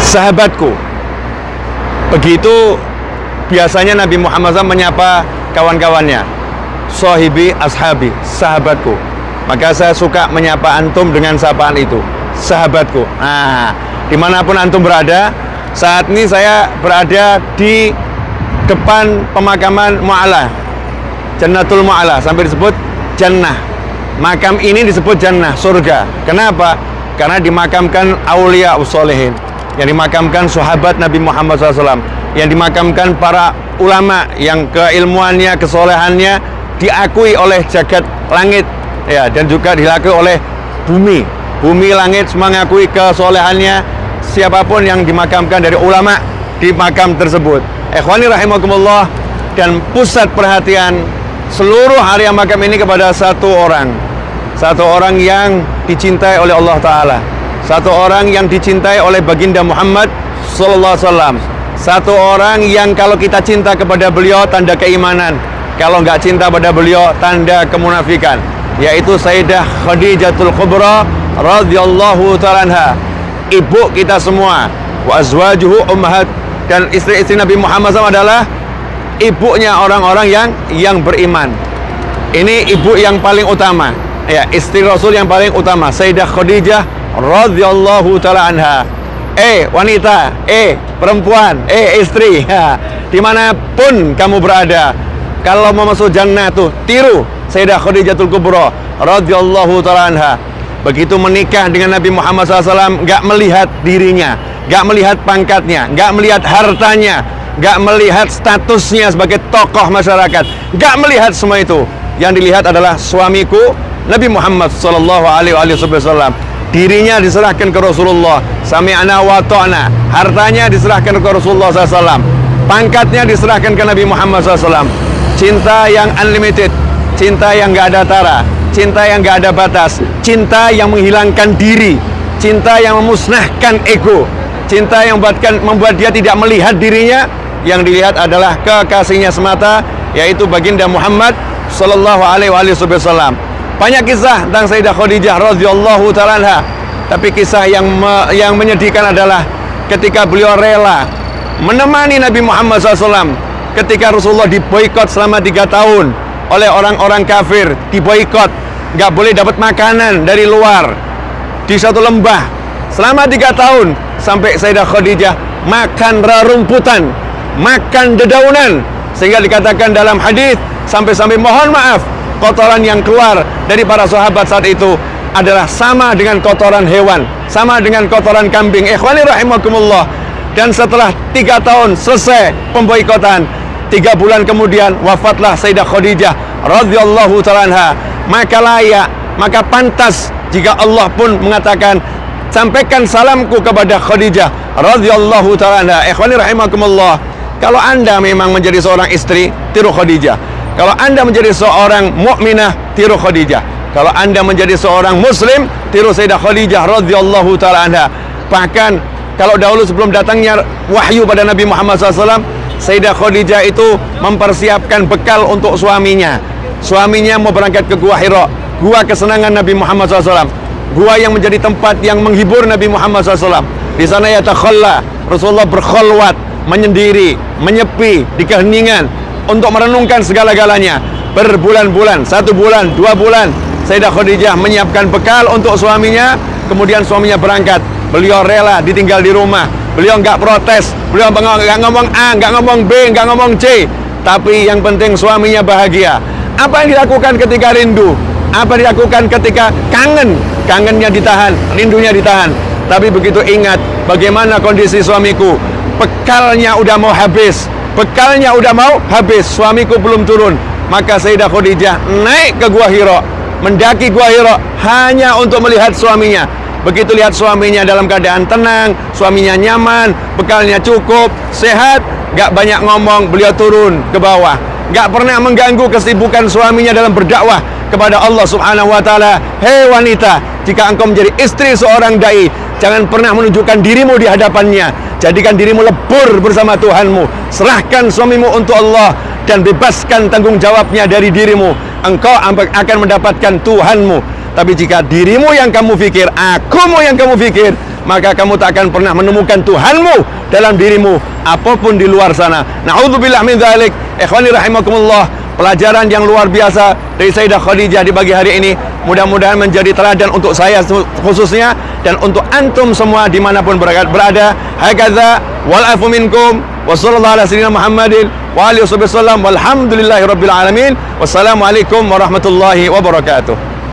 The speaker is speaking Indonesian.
sahabatku. Begitu biasanya Nabi Muhammad SAW menyapa kawan-kawannya, sahibi ashabi, sahabatku. Maka saya suka menyapa antum dengan sapaan itu, sahabatku. Nah, dimanapun antum berada, saat ini saya berada di depan pemakaman Mu'alla, Jannatul Mu'alla, sampai disebut Jannah. Makam ini disebut Jannah, surga. Kenapa? Karena dimakamkan aulia usholihin, yang dimakamkan sahabat Nabi Muhammad SAW, yang dimakamkan para ulama yang keilmuannya, kesolehannya diakui oleh jagat langit, ya, dan juga diakui oleh bumi. Bumi, langit semua mengakui kesolehannya siapapun yang dimakamkan dari ulama di makam tersebut. Ikhwani rahimakumullah, dan pusat perhatian seluruh area makam ini kepada satu orang yang dicintai oleh Allah Ta'ala, satu orang yang dicintai oleh baginda Muhammad Sallallahu Alaihi Wasallam, satu orang yang kalau kita cinta kepada beliau tanda keimanan, kalau nggak cinta pada beliau tanda kemunafikan, yaitu Sayyidah Khadijatul Kubra radhiyallahu ta'ala anha, ibu kita semua, wa azwajuhu ummahat, dan istri-istri Nabi Muhammad SAW adalah ibunya orang-orang yang beriman. Ini ibu yang paling utama, ya, istri Rasul yang paling utama, Sayyidah Khadijah radhiyallahu ta'ala anha. Wanita, perempuan, istri, ya, dimanapun kamu berada, kalau mau masuk jannah tuh tiru Sayyidah Khadijatul Kubra radhiyallahu ta'ala anha. Begitu menikah dengan Nabi Muhammad SAW, nggak melihat dirinya, nggak melihat pangkatnya, nggak melihat hartanya, nggak melihat statusnya sebagai tokoh masyarakat, nggak melihat semua itu. Yang dilihat adalah suamiku Nabi Muhammad Sallallahu Alaihi Wasallam. Dirinya diserahkan ke Rasulullah, sami'na wa ta'na, hartanya diserahkan ke Rasulullah SAW, pangkatnya diserahkan ke Nabi Muhammad SAW. Cinta yang unlimited, cinta yang nggak ada tara, cinta yang nggak ada batas, cinta yang menghilangkan diri, cinta yang memusnahkan ego, cinta yang membuat dia tidak melihat dirinya. Yang dilihat adalah kekasihnya semata, yaitu baginda Muhammad Sallallahu Alaihi Wasallam. Banyak kisah tentang Sayyidah Khadijah radhiyallahu ta'ala anha, tapi kisah yang menyedihkan adalah ketika beliau rela menemani Nabi Muhammad SAW ketika Rasulullah diboikot selama 3 tahun oleh orang-orang kafir, diboikot, nggak boleh dapat makanan dari luar di satu lembah selama 3 tahun, sampai Sayyidah Khadijah makan rerumputan, makan dedaunan, sehingga dikatakan dalam hadis sampai-sampai mohon maaf, kotoran yang keluar dari para sahabat saat itu adalah sama dengan kotoran hewan, sama dengan kotoran kambing. Ikhwani rahimakumullah. Dan setelah 3 tahun selesai pemboikotan, 3 bulan kemudian wafatlah Sayyidah Khadijah radhiyallahu ta'ala anha. Maka layak, maka pantas jika Allah pun mengatakan, sampaikan salamku kepada Khadijah radhiyallahu ta'ala anha. Ikhwani rahimakumullah, kalau Anda memang menjadi seorang istri, tiru Khadijah. Kalau Anda menjadi seorang mukminah, tiru Khadijah. Kalau Anda menjadi seorang muslim, tiru Sayyidah Khadijah radhiyallahu ta'ala anha. Bahkan kalau dahulu sebelum datangnya wahyu pada Nabi Muhammad SAW, Sayyidah Khadijah itu mempersiapkan bekal untuk suaminya. Suaminya mau berangkat ke Gua Hira, gua kesenangan Nabi Muhammad SAW, gua yang menjadi tempat yang menghibur Nabi Muhammad SAW. Di sana yatakhalla, Rasulullah berkholwat, menyendiri, menyepi di keheningan untuk merenungkan segala-galanya. Berbulan-bulan, 1 bulan, 2 bulan, Sayyidah Khadijah menyiapkan bekal untuk suaminya. Kemudian suaminya berangkat, beliau rela ditinggal di rumah. Beliau nggak protes, beliau nggak ngomong A, nggak ngomong B, nggak ngomong C, tapi yang penting suaminya bahagia. Apa yang dilakukan ketika rindu? Apa yang dilakukan ketika kangen? Kangennya ditahan, rindunya ditahan. Tapi begitu ingat bagaimana kondisi suamiku, bekalnya udah mau habis, suamiku belum turun, maka Sayyidah Khadijah naik ke Gua Hira, mendaki Gua Hira hanya untuk melihat suaminya. Begitu lihat suaminya dalam keadaan tenang, suaminya nyaman, bekalnya cukup, sehat, gak banyak ngomong, beliau turun ke bawah, gak pernah mengganggu kesibukan suaminya dalam berdakwah kepada Allah Subhanahu wa Ta'ala. Hei wanita, jika engkau menjadi istri seorang dai, jangan pernah menunjukkan dirimu di hadapannya. Jadikan dirimu lebur bersama Tuhanmu. Serahkan suamimu untuk Allah dan bebaskan tanggung jawabnya dari dirimu. Engkau akan mendapatkan Tuhanmu. Tapi jika dirimu yang kamu pikir, akumu yang kamu pikir, maka kamu tak akan pernah menemukan Tuhanmu dalam dirimu apapun di luar sana. Na'udzubillah min dzalik. Ikhwani rahimakumullah, pelajaran yang luar biasa dari Sayyidah Khadijah di pagi hari ini mudah-mudahan menjadi teladan untuk saya khususnya dan untuk antum semua dimanapun berada. Hakadza wal afu minkum wa sallallahu ala sayyidina Muhammadin wa alihi wasallam walhamdulillahi rabbil alamin. Wassalamualaikum warahmatullahi wabarakatuh.